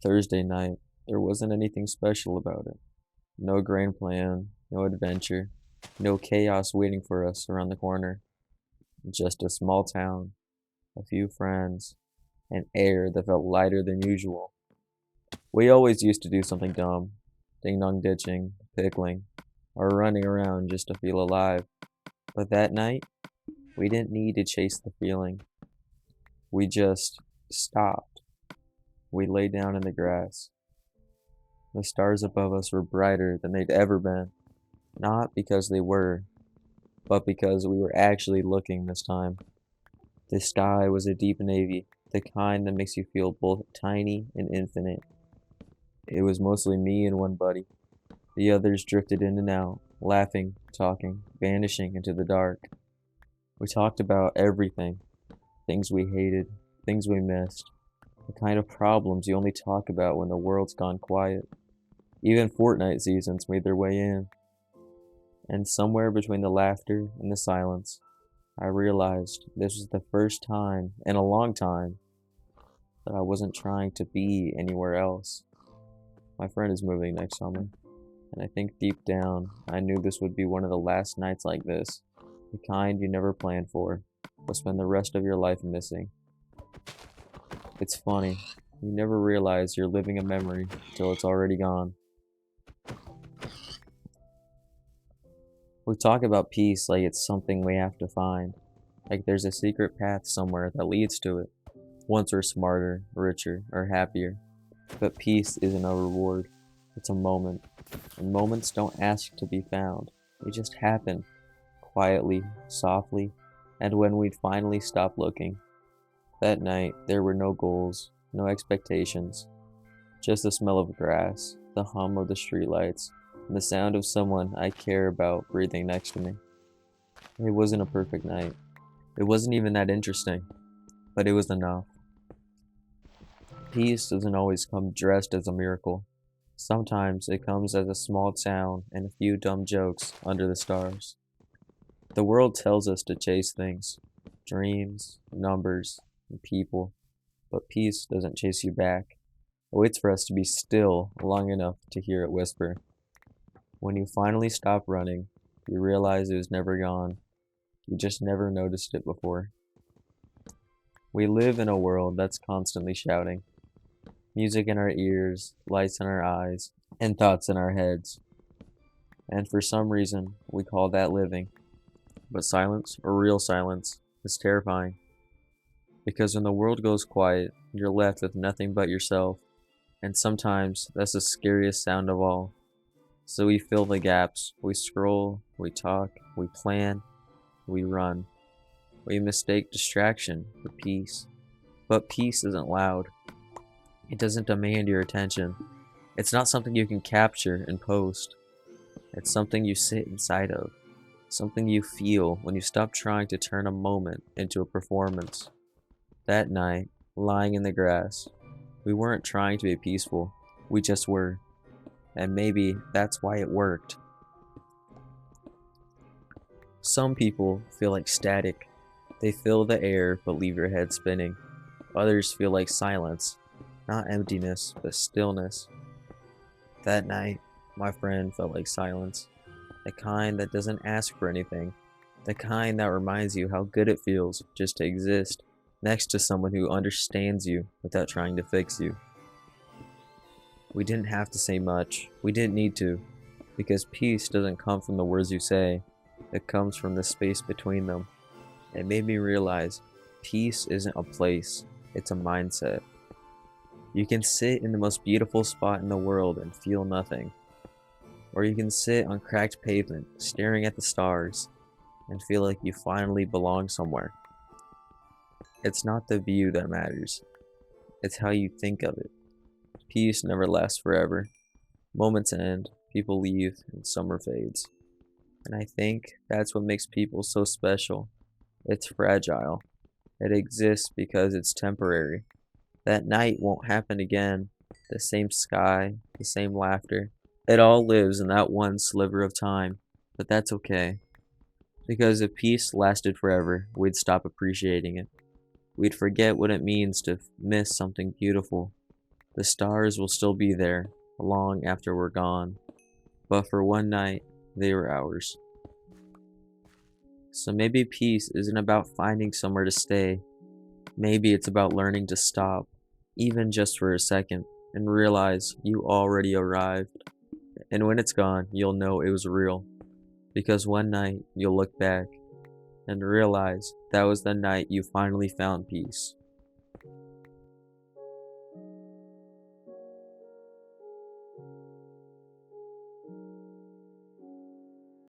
Thursday night, there wasn't anything special about it. No grand plan, no adventure, no chaos waiting for us around the corner. Just a small town, a few friends, and air that felt lighter than usual. We always used to do something dumb, ding dong ditching, pickling, or running around just to feel alive. But that night, we didn't need to chase the feeling. We just stopped. We lay down in the grass. The stars above us were brighter than they'd ever been, not because they were, but because we were actually looking this time. The sky was a deep navy, the kind that makes you feel both tiny and infinite. It was mostly me and one buddy. The others drifted in and out, laughing, talking, vanishing into the dark. We talked about everything, things we hated, things we missed, the kind of problems you only talk about when the world's gone quiet. Even Fortnite seasons made their way in, and somewhere between the laughter and the silence, I realized this was the first time in a long time that I wasn't trying to be anywhere else. My friend is moving next summer, and I think deep down I knew this would be one of the last nights like this, the kind you never planned for, but spend the rest of your life missing. It's funny, you never realize you're living a memory till it's already gone. We talk about peace like it's something we have to find, like there's a secret path somewhere that leads to it. Once we're smarter, richer, or happier. But peace isn't a reward, it's a moment. And moments don't ask to be found, they just happen, quietly, softly, and when we'd finally stop looking. That night, there were no goals, no expectations, just the smell of grass, the hum of the streetlights, and the sound of someone I care about breathing next to me. It wasn't a perfect night. It wasn't even that interesting, but it was enough. Peace doesn't always come dressed as a miracle. Sometimes it comes as a small town and a few dumb jokes under the stars. The world tells us to chase things, dreams, numbers, and people, but peace doesn't chase you back. It waits for us to be still long enough to hear it whisper. When you finally stop running, you realize it was never gone. You just never noticed it before. We live in a world that's constantly shouting. Music in our ears, lights in our eyes, and thoughts in our heads. And for some reason, we call that living. But silence, or real silence, is terrifying. Because when the world goes quiet, you're left with nothing but yourself. And sometimes that's the scariest sound of all. So we fill the gaps. We scroll, we talk, we plan, we run. We mistake distraction for peace. But peace isn't loud. It doesn't demand your attention. It's not something you can capture and post. It's something you sit inside of. Something you feel when you stop trying to turn a moment into a performance. That night, lying in the grass, we weren't trying to be peaceful. We just were. And maybe that's why it worked. Some people feel like static. They fill the air but leave your head spinning. Others feel like silence. Not emptiness, but stillness. That night, my friend felt like silence. The kind that doesn't ask for anything. The kind that reminds you how good it feels just to exist next to someone who understands you without trying to fix you. We didn't have to say much. We didn't need to. Because peace doesn't come from the words you say. It comes from the space between them. It made me realize peace isn't a place, it's a mindset. You can sit in the most beautiful spot in the world and feel nothing. Or you can sit on cracked pavement, staring at the stars, and feel like you finally belong somewhere. It's not the view that matters. It's how you think of it. Peace never lasts forever. Moments end, people leave, and summer fades. And I think that's what makes people so special. It's fragile. It exists because it's temporary. That night won't happen again. The same sky, the same laughter. It all lives in that one sliver of time. But that's okay. Because if peace lasted forever, we'd stop appreciating it. We'd forget what it means to miss something beautiful. The stars will still be there long after we're gone, but for one night, they were ours. So maybe peace isn't about finding somewhere to stay. Maybe it's about learning to stop, even just for a second, and realize you already arrived. And when it's gone, you'll know it was real. Because one night, you'll look back and realize that was the night you finally found peace.